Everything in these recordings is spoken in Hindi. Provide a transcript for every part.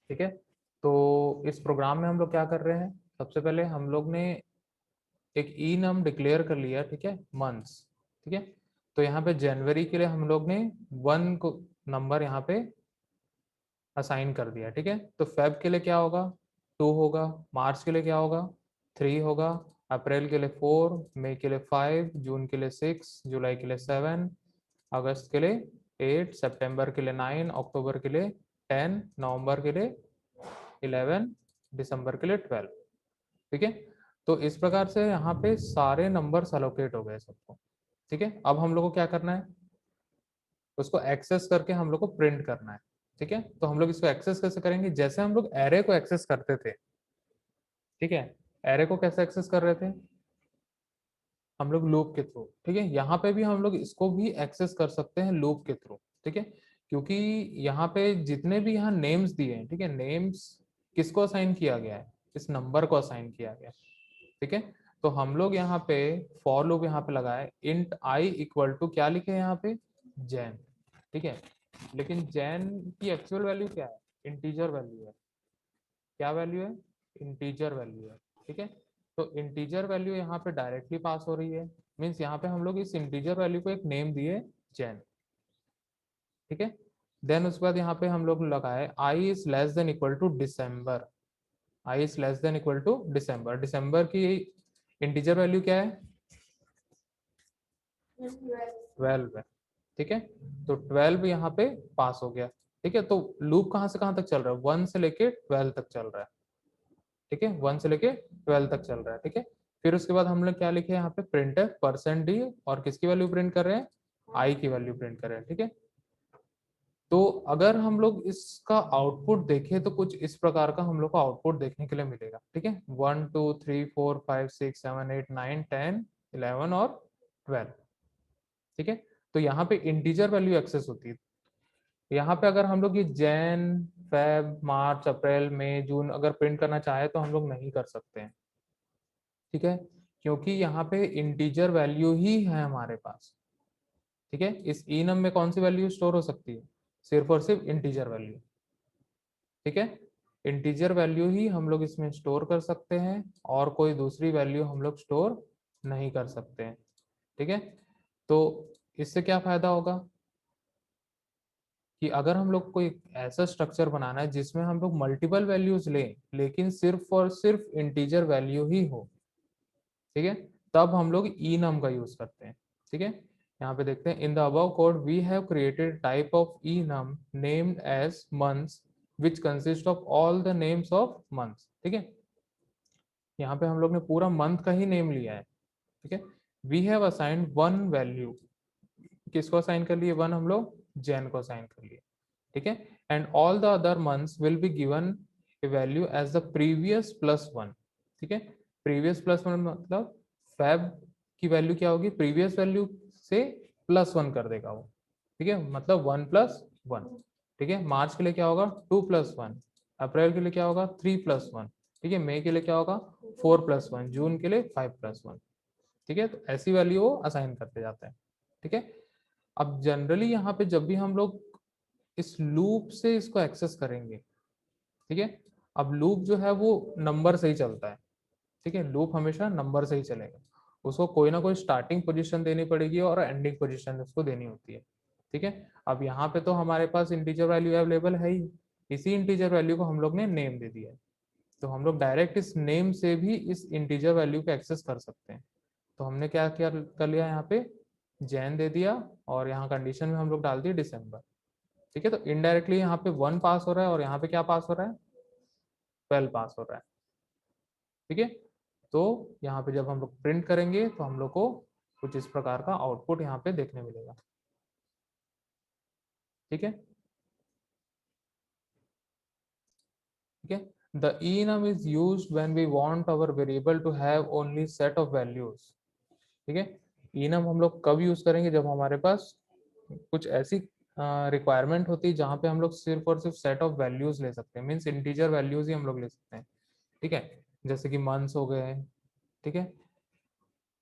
ठीक है, तो इस प्रोग्राम में हम लोग क्या कर रहे हैं, सबसे पहले हम लोग ने एक ई नम डिक्लेयर कर लिया, ठीक है, मंथ्स। ठीक है, तो यहाँ पे जनवरी के लिए हम लोग ने 1 को नंबर यहाँ पे असाइन कर दिया। ठीक है, तो फेब के लिए क्या होगा, 2 होगा, मार्च के लिए क्या होगा, 3 होगा, अप्रैल के लिए 4, मई के लिए 5, जून के लिए 6, जुलाई के लिए 7, अगस्त के लिए 8, सितंबर के लिए 9, अक्टूबर के लिए 10, नवंबर के लिए 11, दिसंबर के लिए 12। ठीक है, तो इस प्रकार से यहाँ पे सारे नंबर्स अलोकेट हो गए सबको। ठीक है, अब हम लोग को क्या करना है, उसको एक्सेस करके हम लोग को प्रिंट करना है। ठीक है, तो हम लोग इसको एक्सेस कैसे करेंगे, जैसे हम लोग एरे को एक्सेस करते थे। ठीक है, एरे को कैसे एक्सेस कर रहे थे, हम लोग लूप के थ्रू। ठीक है, यहाँ पे भी हम लोग इसको भी एक्सेस कर सकते हैं लूप के थ्रू। ठीक है, क्योंकि यहाँ पे जितने भी यहाँ नेम्स दिए हैं, ठीक है, नेम्स किसको असाइन किया गया है, इस नंबर को असाइन किया गया है। ठीक है, तो हम लोग यहाँ पे फॉर लूप यहाँ पे लगाए, इंट आई इक्वल टू क्या लिखे यहाँ पे, जैन। ठीक है, लेकिन जैन की एक्चुअल वैल्यू क्या है, इंटीजर वैल्यू है। क्या वैल्यू है, इंटीजर वैल्यू है। ठीक है, तो इंटीजर वैल्यू यहाँ पे डायरेक्टली पास हो रही है, मीन्स यहाँ पे हम लोग इस इंटीजर वैल्यू को एक नेम दिए, जैन। ठीक है, देन उसके बाद यहाँ पे हम लोग लगाए I is less than equal to December. I is less than equal to December, December की इंटीजर वैल्यू क्या है, 12 है। ठीक है, तो 12 यहाँ पे पास हो गया। ठीक है, तो लूप कहाँ से कहाँ तक चल रहा है, 1 से लेके 12 तक चल रहा है। ठीक है, 1 से लेके 12 तक चल रहा है। ठीक है, फिर उसके बाद हम लोग क्या लिखे यहाँ पे, प्रिंट है %d, और किसकी वैल्यू प्रिंट कर रहे हैं, आई की वैल्यू प्रिंट कर रहे हैं। ठीक है, तो अगर हम लोग इसका आउटपुट देखें तो कुछ इस प्रकार का हम लोग को आउटपुट देखने के लिए मिलेगा। ठीक है, 1 2 3 4 5 6 7 8 9 10 11 और 12। ठीक है, तो यहाँ पे इंटीजर वैल्यू एक्सेस होती है। यहाँ पे अगर हम लोग ये जैन, फेब, मार्च, अप्रैल, मई, जून अगर प्रिंट करना चाहे तो हम लोग नहीं कर सकते हैं। ठीक है, क्योंकि यहाँ पे इंटीजर वैल्यू ही है हमारे पास। ठीक है, इस ई नम में कौन सी वैल्यू स्टोर हो सकती है, सिर्फ और सिर्फ इंटीजर वैल्यू। ठीक है, इंटीजर वैल्यू ही हम लोग इसमें स्टोर कर सकते हैं, और कोई दूसरी वैल्यू हम लोग स्टोर नहीं कर सकते हैं। ठीक है, तो इससे क्या फायदा होगा कि अगर हम लोग को एक ऐसा स्ट्रक्चर बनाना है जिसमें हम लोग मल्टीपल वैल्यूज लें, लेकिन सिर्फ और सिर्फ इंटीजर वैल्यू ही हो, ठीक है, तब हम लोग ई नम का यूज करते हैं। ठीक है, यहाँ पे देखते हैं, in the above code we have created type of enum named as months which consist of all the names of months. ठीक है, यहाँ पे हम लोग ने पूरा मंथ का ही नेम लिया है। ठीक है, वी हैव असाइंड 1 वैल्यू, किसको असाइन कर लिए, 1 हम लोग जैन को असाइन कर लिए। ठीक है, and all the other months will be given a value as the previous +1। ठीक है, प्रीवियस +1 मतलब फेब की वैल्यू क्या होगी, प्रीवियस वैल्यू से +1 कर देगा वो। ठीक है, मतलब 1 + 1। ठीक है, मार्च के लिए क्या होगा, 2 + 1, अप्रैल के लिए क्या होगा, 3 + 1। ठीक है, मई के लिए क्या होगा, 4 + 1, जून के लिए 5 + 1। ठीक है, तो ऐसी वैल्यू वो असाइन करते जाते हैं। ठीक है, अब जनरली यहाँ पे जब भी हम लोग इस लूप से इसको एक्सेस करेंगे, ठीक है, अब लूप जो है वो नंबर से ही चलता है। ठीक है, लूप हमेशा नंबर से ही चलेगा, उसको कोई ना कोई स्टार्टिंग पोजीशन देनी पड़ेगी और एंडिंग पोजीशन उसको देनी होती है। ठीक है, अब यहाँ पे तो हमारे पास इंटीजर वैल्यू अवेलेबल है ही, इसी इंटीजर वैल्यू को हम लोग ने नेम दे दिया है, तो हम लोग डायरेक्ट इस नेम से भी इस इंटीजर वैल्यू को एक्सेस कर सकते हैं। तो हमने क्या किया, कर लिया यहाँ पे जैन दे दिया, और यहाँ कंडीशन में हम लोग डाल दिए दिसंबर। ठीक है, तो इनडायरेक्टली यहाँ पे 1 पास हो रहा है, और यहाँ पे क्या पास हो रहा है, 12 पास हो रहा है। ठीक है, तो यहाँ पे जब हम लोग प्रिंट करेंगे तो हम लोग को कुछ इस प्रकार का आउटपुट यहाँ पे देखने मिलेगा। ठीक है, ठीक है, the enum is used when we want our variable to have only set of values। ठीक है, enum हम लोग कब यूज करेंगे, जब हमारे पास कुछ ऐसी रिक्वायरमेंट होती है जहाँ पे हम लोग सिर्फ और सिर्फ सेट ऑफ वैल्यूज ले सकते हैं, मीन्स इंटीजर वैल्यूज ही हम लोग ले सकते हैं। ठीक है, जैसे कि मंथ्स हो गए। ठीक है,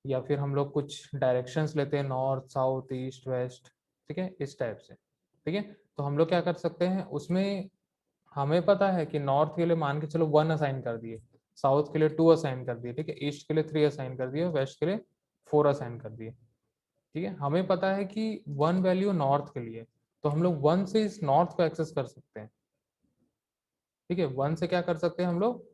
या फिर हम लोग कुछ डायरेक्शंस लेते हैं, नॉर्थ साउथ ईस्ट वेस्ट। ठीक है, इस टाइप से। ठीक है, तो हम लोग क्या कर सकते हैं उसमें, हमें पता है कि नॉर्थ के लिए मान के चलो 1 असाइन कर दिए, साउथ के लिए 2 असाइन कर दिए, ठीक है, ईस्ट के लिए 3 असाइन कर दिए, वेस्ट के लिए 4 असाइन कर दिए। ठीक है, हमें पता है कि 1 वैल्यू नॉर्थ के लिए, तो हम लोग 1 से इस नॉर्थ को एक्सेस कर सकते हैं। ठीक है, 1 से क्या कर सकते हैं हम लोग,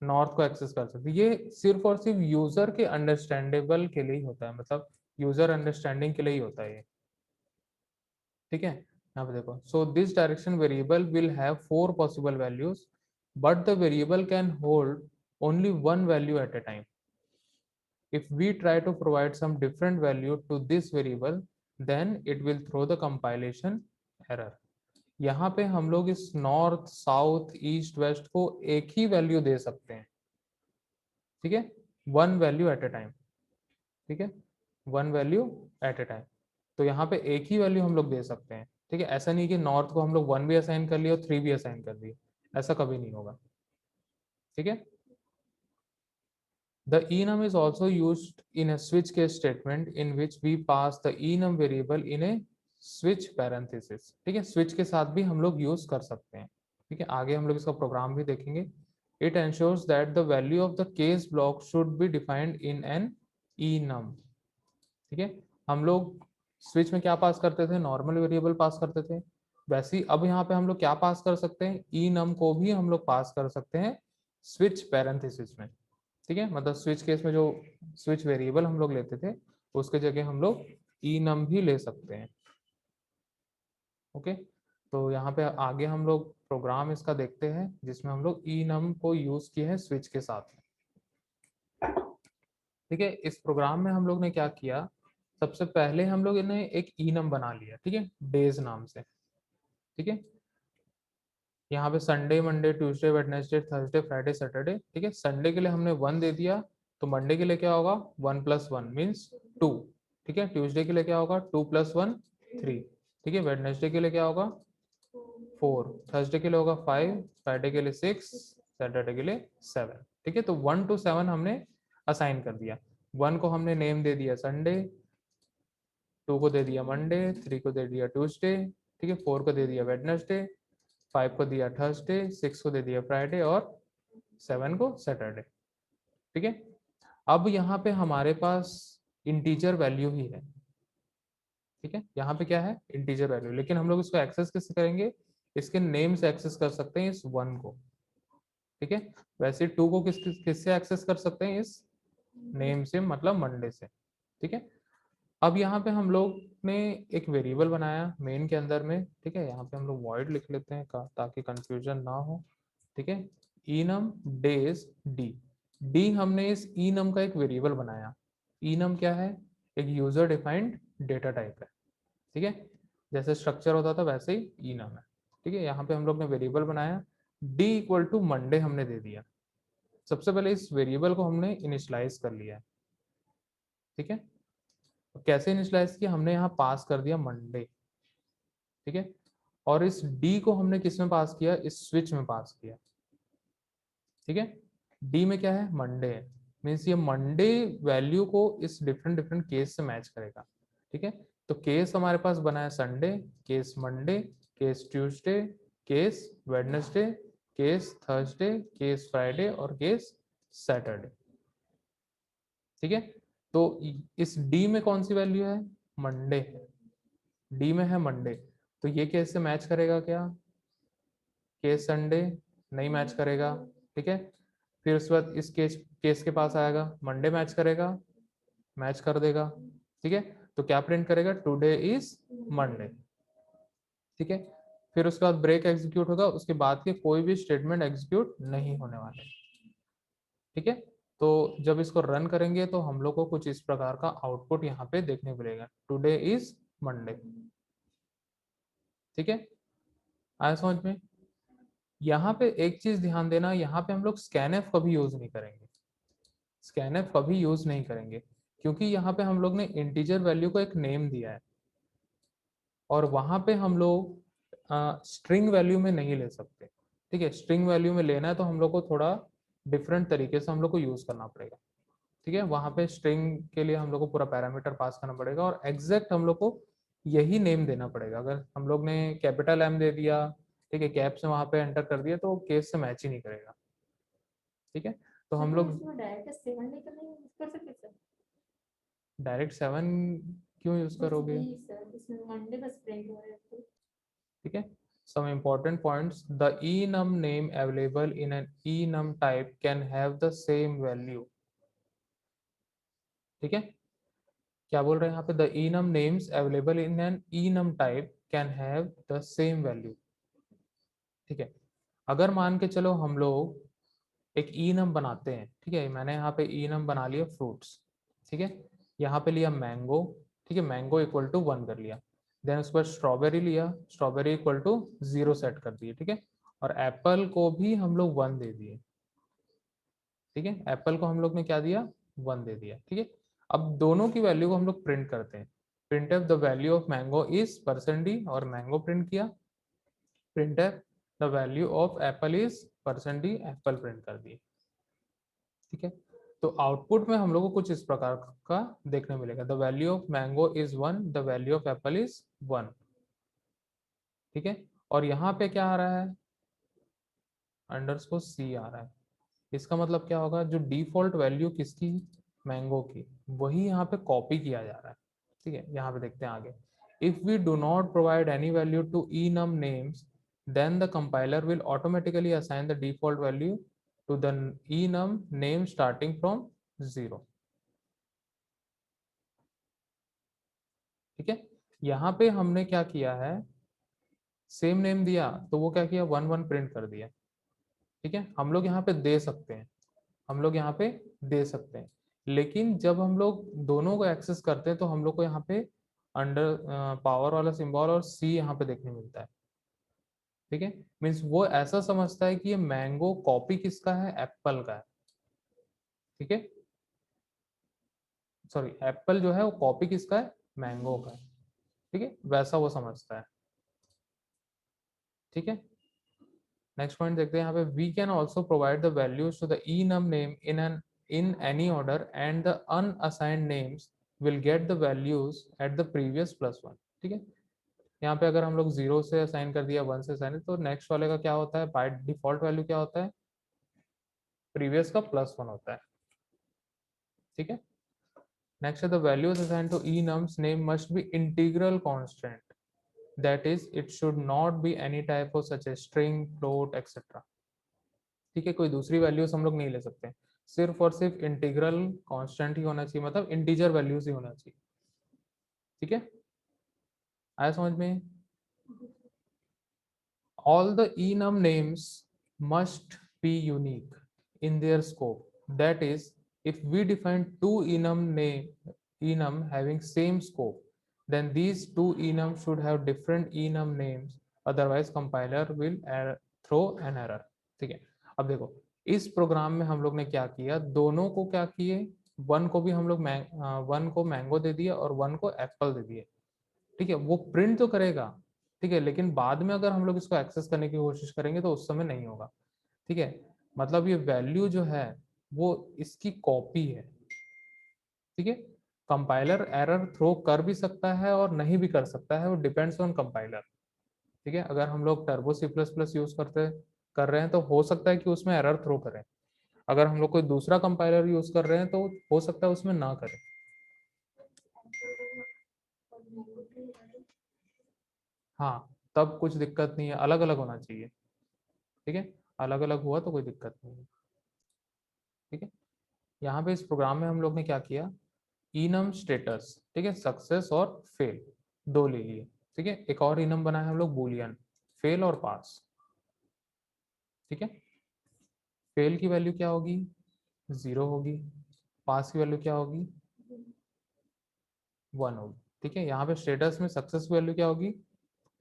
नॉर्थ को एक्सेस कर सकते हैं। ये सिर्फ और सिर्फ यूजर के अंडरस्टैंडेबल के लिए ही होता है, मतलब यूजर अंडरस्टैंडिंग के लिए ही होता है ये। ठीक है, यहाँ पे देखो, so this direction variable will have 4 possible values but the variable can hold only 1 value at a time. If we try to provide some different value to this variable, then it will throw the compilation error. यहाँ पे हम लोग इस नॉर्थ साउथ ईस्ट वेस्ट को एक ही वैल्यू दे सकते हैं। ठीक है, 1 वैल्यू एट ए टाइम। ठीक है, 1 वैल्यू एट ए टाइम, तो यहाँ पे एक ही वैल्यू हम लोग दे सकते हैं। ठीक है, ऐसा नहीं कि नॉर्थ को हम लोग 1 भी असाइन कर लिया और 3 भी असाइन कर दिए, ऐसा कभी नहीं होगा। ठीक है, the enum is also used in a switch case statement in which we pass the enum variable in a switch parenthesis. ठीक है, switch के साथ भी हम लोग यूज कर सकते हैं। ठीक है, आगे हम लोग इसका प्रोग्राम भी देखेंगे। It ensures that the value of the case block should be defined in an enum. ठीक है, हम लोग स्विच में क्या पास करते थे, नॉर्मल वेरिएबल पास करते थे, वैसे ही अब यहाँ पे हम लोग क्या पास कर सकते हैं, enum को भी हम लोग पास कर सकते हैं स्विच पैरेंथेसिस में। ठीक है, मतलब स्विच केस में जो स्विच वेरिएबल हम लोग लेते थे उसके जगह हम लोग enum भी ले सकते हैं। ओके, तो यहाँ पे आगे हम लोग प्रोग्राम इसका देखते हैं जिसमें हम लोग enum को यूज किए हैं स्विच के साथ। ठीक है, इस प्रोग्राम में हम लोग ने क्या किया, सबसे पहले हम लोग ने एक enum बना लिया, ठीक है, डेज नाम से। ठीक है, यहाँ पे Sunday Monday Tuesday Wednesday Thursday Friday Saturday. ठीक है, संडे के लिए हमने 1 दे दिया, तो मंडे के लिए क्या होगा, 1 + 1 मीन्स 2। ठीक है, ट्यूसडे के लिए क्या होगा, 2 + 1 3। ठीक है, वेडनेसडे के लिए क्या होगा, 4, थर्सडे के लिए होगा 5, फ्राइडे के लिए 6, सैटरडे के लिए 7। ठीक है, तो 1 to 7 हमने असाइन कर दिया। 1 को हमने नेम दे दिया संडे, 2 को दे दिया मंडे, 3 को दे दिया ट्यूसडे, ठीक है, 4 को दे दिया वेडनेसडे, 5 को दिया थर्सडे, 6 को दे दिया फ्राइडे और 7 को सैटरडे। ठीक है, अब यहाँ पे हमारे पास इंटीजर वैल्यू ही है। ठीक है, यहाँ पे क्या है, इंटीजर वैल्यू, लेकिन हम लोग इसको एक्सेस किससे करेंगे, इसके नेम से एक्सेस कर सकते हैं इस 1 को। ठीक है, वैसे 2 को किससे एक्सेस कर सकते हैं, इस नेम से, मतलब मंडे से। ठीक है, अब यहाँ पे हम लोग ने एक वेरिएबल बनाया मेन के अंदर में। ठीक है, यहाँ पे हम लोग वॉइड लिख लेते हैं ताकि कंफ्यूजन ना हो। ठीक है, enum days d हमने इस enum का एक वेरिएबल बनाया। enum क्या है, एक यूजर डिफाइंड डेटा टाइप है। ठीक है, जैसे स्ट्रक्चर होता था वैसे ही enum है। ठीक है, यहाँ पे हम लोग ने वेरिएबल बनाया, d = मंडे हमने दे दिया। सबसे पहले इस वेरिएबल को हमने इनिशियलाइज कर लिया है। ठीक है, तो कैसे इनिशियलाइज किया, हमने यहाँ पास कर दिया मंडे। ठीक है, और इस डी को हमने किस में पास किया, इस स्विच में पास किया। ठीक है, डी में क्या है, मंडे है, मीन्स ये मंडे वैल्यू को इस डिफरेंट डिफरेंट केस से मैच करेगा। ठीक है, तो केस हमारे पास बना है Sunday, case Monday, case Tuesday, case Wednesday, case Thursday, case Friday और केस सैटरडे। ठीक है, तो इस डी में कौन सी वैल्यू है, मंडे है, डी में है मंडे, तो ये केस से मैच करेगा क्या, केस संडे, नहीं मैच करेगा। ठीक है, फिर उसके बाद इस केस केस के पास आएगा, मंडे मैच करेगा, मैच कर देगा। ठीक है, तो क्या प्रिंट करेगा, टुडे इज मंडे। ठीक है, फिर उसके बाद ब्रेक एग्जीक्यूट होगा, उसके बाद के कोई भी स्टेटमेंट एग्जीक्यूट नहीं होने वाले। ठीक है, तो जब इसको रन करेंगे तो हम लोग को कुछ इस प्रकार का आउटपुट यहाँ पे देखने को मिलेगा, टुडे इज मंडे। ठीक है, आया समझ में। यहाँ पे एक चीज ध्यान देना, यहाँ पे हम लोग स्कैनएफ कभी यूज नहीं करेंगे, स्कैनएफ कभी यूज नहीं करेंगे, क्योंकि यहाँ पे हम लोग ने इंटीजर वैल्यू को एक नेम दिया है और वहां पे हम लोग स्ट्रिंग वैल्यू में नहीं ले सकते। ठीक है, स्ट्रिंग वैल्यू में लेना है तो हम लोग को थोड़ा डिफरेंट तरीके से हम लोग को यूज करना पड़ेगा। ठीक है, वहां पे स्ट्रिंग के लिए हम लोग को पूरा पैरामीटर पास करना पड़ेगा और एग्जैक्ट हम लोग को यही नेम देना पड़ेगा। अगर हम लोग ने कैपिटल एम दे दिया ठीक है, कैप से वहां पे एंटर कर दिया तो केस से मैच ही नहीं करेगा। ठीक है, तो हम लोग डायरेक्ट 7 क्यों यूज करोगे? ठीक है, some important points: the enum name available in an enum type can have the same value। ठीक है, क्या बोल रहे हैं यहाँ पे? the enum names available in an enum type can have the same value। ठीक है, अगर मान के चलो हम लोग एक enum बनाते हैं, ठीक है, मैंने यहाँ पे enum बना लिया फ्रूट्स, ठीक है, यहाँ पे लिया मैंगो, ठीक है, मैंगो इक्वल टू 1 कर लिया, देन उसके बाद स्ट्रॉबेरी लिया, स्ट्रॉबेरी इक्वल टू 0 सेट कर दिए, ठीक है, और एप्पल को भी हम लोग 1 दे दिए। ठीक है, एप्पल को हम लोग ने क्या दिया? 1 दे दिया। ठीक है, अब दोनों की वैल्यू को हम लोग प्रिंट करते हैं। Print F the value of mango is %d, और मैंगो प्रिंट किया। Print F the value of Apple is %d, Apple print कर दिए। ठीक है, तो आउटपुट में हम लोग को कुछ इस प्रकार का देखने मिलेगा, the value of mango is 1, the value of Apple is 1। ठीक है, और यहाँ पे क्या आ रहा है? अंडरस्कोर सी आ रहा है। इसका मतलब क्या होगा? जो डिफॉल्ट वैल्यू किसकी? मैंगो की, वही यहाँ पे कॉपी किया जा रहा है। ठीक है, यहाँ पे देखते हैं आगे। If we do not provide any value to enum names, then the compiler will automatically assign the default value to the enum name starting from 0। ठीक है, यहाँ पे हमने क्या किया है? सेम नेम दिया तो वो क्या किया? 1 1 प्रिंट कर दिया। ठीक है, हम लोग यहाँ पे दे सकते हैं, हम लोग यहाँ पे दे सकते हैं, लेकिन जब हम लोग दोनों को एक्सेस करते हैं तो हम लोग को यहाँ पे अंडर पावर वाला सिंबल और सी यहाँ पे देखने मिलता है। ठीक है, मीन्स वो ऐसा समझता है कि ये मैंगो कॉपी किसका है? एप्पल का है। ठीक है, सॉरी, एप्पल जो है वो कॉपी किसका है? मैंगो का है। ठीक है, वैसा वो समझता है। ठीक है, नेक्स्ट पॉइंट देखते हैं यहाँ पे। We can also provide the values to the enum name in any order and the unassigned names will get the values at the previous +1। ठीक है, यहाँ पे अगर हम लोग 0 से असाइन कर दिया, 1 से असाइन, तो नेक्स्ट वाले का क्या होता है? बाय डिफॉल्ट वैल्यू क्या होता है? प्रीवियस का +1 होता है। ठीक है, नेक्स्ट है the values assigned to enums name must be integral constant, that is it should not be any type of such as string, float, etc। ठीक है, कोई दूसरी वैल्यूज हम लोग नहीं ले सकते, सिर्फ और सिर्फ इंटीग्रल कांस्टेंट ही होना चाहिए, मतलब इंटीजर वैल्यूज ही होना चाहिए। ठीक है, आया समझ में? All the enum names must be unique in their scope, that is if we define two enum having same scope, then these two enum should have different enum names, otherwise compiler will throw an error। ठीक है, अब देखो इस प्रोग्राम में हम लोग ने क्या किया? दोनों को क्या किए? 1 को भी हम लोग 1 को मैंगो दे दिया और 1 को एप्पल दे दिए। ठीक है, वो प्रिंट तो करेगा, ठीक है, लेकिन बाद में अगर हम लोग इसको एक्सेस करने की कोशिश करेंगे तो उस समय नहीं होगा। ठीक है, मतलब ये वैल्यू जो है वो इसकी कॉपी है। ठीक है, कंपाइलर एरर थ्रो कर भी सकता है और नहीं भी कर सकता है, वो डिपेंड्स ऑन कंपाइलर। ठीक है, अगर हम लोग टर्बो C++ यूज कर रहे हैं तो हो सकता है कि उसमें एरर थ्रो करें। अगर हम लोग कोई दूसरा कंपाइलर यूज कर रहे हैं तो हो सकता है उसमें ना करें। हाँ, तब कुछ दिक्कत नहीं है, अलग अलग होना चाहिए। ठीक है, अलग अलग हुआ तो कोई दिक्कत नहीं है। ठीक है, यहाँ पे इस प्रोग्राम में हम लोग ने क्या किया? enum स्टेटस, ठीक है, सक्सेस और फेल दो ले लिए। ठीक है, एक और enum बनाया हम लोग बूलियन, फेल और पास। ठीक है, फेल की वैल्यू क्या होगी? 0 होगी। पास की वैल्यू क्या होगी? 1 होगी। ठीक है, यहाँ पे स्टेटस में सक्सेस की वैल्यू क्या होगी?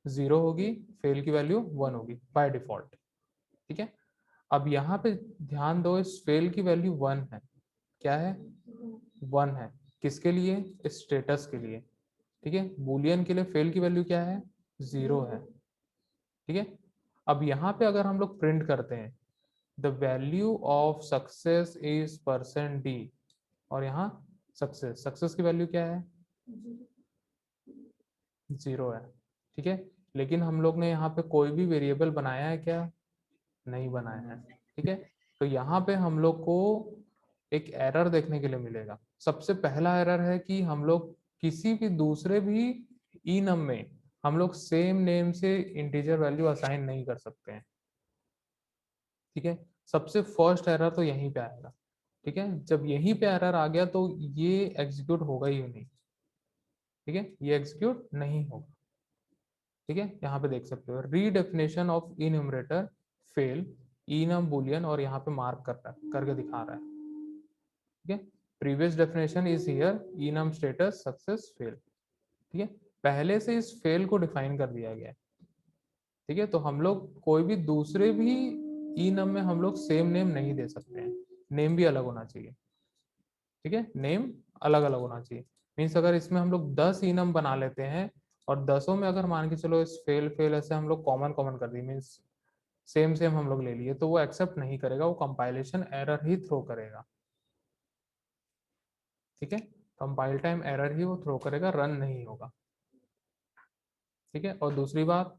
0 होगी, फेल की वैल्यू 1 होगी बाय डिफॉल्ट। ठीक है, अब यहाँ पे ध्यान दो, इस फेल की वैल्यू 1 है। क्या है? 1 है। किसके लिए? स्टेटस के लिए। ठीक है, बूलियन के लिए फेल की वैल्यू क्या है? 0 है। ठीक है, अब यहाँ पे अगर हम लोग प्रिंट करते हैं the value of success is %d, और यहाँ सक्सेस की वैल्यू क्या है? 0 है। ठीक है, लेकिन हम लोग ने यहाँ पे कोई भी वेरिएबल बनाया है क्या? नहीं बनाया है। ठीक है, तो यहाँ पे हम लोग को एक एरर देखने के लिए मिलेगा। सबसे पहला एरर है कि हम लोग किसी भी दूसरे भी इनम में हम लोग सेम नेम से इंटीजर वैल्यू असाइन नहीं कर सकते हैं। ठीक है, सबसे फर्स्ट एरर तो यहीं पे आएगा। ठीक है, जब यहीं पे एरर आ गया तो ये एग्जीक्यूट होगा ही नहीं। ठीक है, ये एग्जीक्यूट नहीं होगा। ठीक है, यहाँ पे देख सकते हो redefinition of enumerator fail enum Boolean, और यहाँ पे मार्क कर रहा है, करके दिखा रहा है। ठीक है, previous definition is here enum status success fail. ठीक है, पहले से इस फेल को डिफाइन कर दिया गया है। ठीक है, तो हम लोग कोई भी दूसरे भी इनम में हम लोग सेम नेम नहीं दे सकते हैं, नेम भी अलग होना चाहिए। ठीक है, नेम अलग अलग होना चाहिए। मीन्स अगर इसमें हम लोग 10 इनम बना लेते हैं और 10 में अगर मान के चलो इस फेल फेल ऐसे हम लोग कॉमन कॉमन कर दिए, मीन्स सेम सेम हम लोग ले लिए, तो वो एक्सेप्ट नहीं करेगा, वो कंपाइलेशन एरर ही थ्रो करेगा। ठीक है, कंपाइल टाइम एरर ही वो थ्रो करेगा, रन नहीं होगा। ठीक है, और दूसरी बात,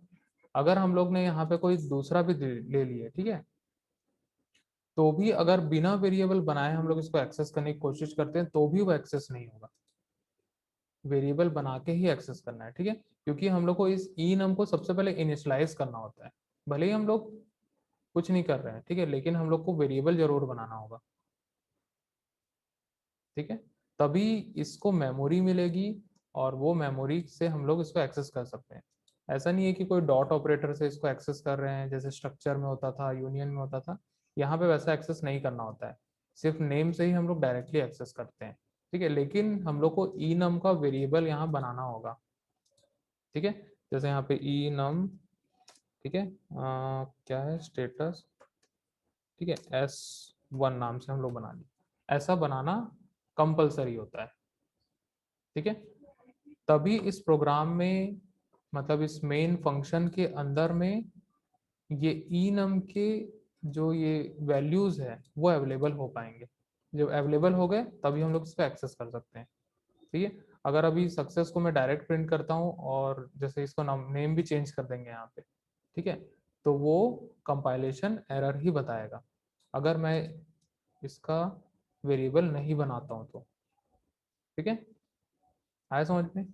अगर हम लोग ने यहाँ पे कोई दूसरा भी ले लिया, ठीक है, तो भी अगर बिना वेरिएबल बनाए हम लोग इसको एक्सेस करने की कोशिश करते हैं तो भी वो एक्सेस नहीं होगा। वेरिएबल बना के ही एक्सेस करना है। ठीक है, क्योंकि हम लोग को इस ई नम को सबसे पहले इनिशियलाइज करना होता है। भले ही हम लोग कुछ नहीं कर रहे हैं, ठीक है, लेकिन हम लोग को वेरिएबल जरूर बनाना होगा। ठीक है, तभी इसको मेमोरी मिलेगी और वो मेमोरी से हम लोग इसको एक्सेस कर सकते हैं। ऐसा नहीं है कि कोई डॉट ऑपरेटर से इसको एक्सेस कर रहे हैं जैसे स्ट्रक्चर में होता था, यूनियन में होता था। यहाँ पे वैसा एक्सेस नहीं करना होता है, सिर्फ नेम से ही हम लोग डायरेक्टली एक्सेस करते हैं। ठीक है, लेकिन हम लोग को ई नम का वेरिएबल यहाँ बनाना होगा। ठीक है, जैसे यहाँ पे ई नम, ठीक है, क्या है स्टेटस, ठीक है, S1 नाम से हम लोग बना लिए। ऐसा बनाना कंपलसरी होता है। ठीक है, तभी इस प्रोग्राम में, मतलब इस मेन फंक्शन के अंदर में ये enum के जो ये वैल्यूज है वो अवेलेबल हो पाएंगे। जब अवेलेबल हो गए तभी हम लोग इसको एक्सेस कर सकते हैं। ठीक है, अगर अभी सक्सेस को मैं डायरेक्ट प्रिंट करता हूँ और जैसे इसको नेम भी चेंज कर देंगे यहाँ पे, ठीक है, तो वो कंपाइलेशन एरर ही बताएगा अगर मैं इसका वेरिएबल नहीं बनाता हूँ तो। ठीक है, आया समझ में?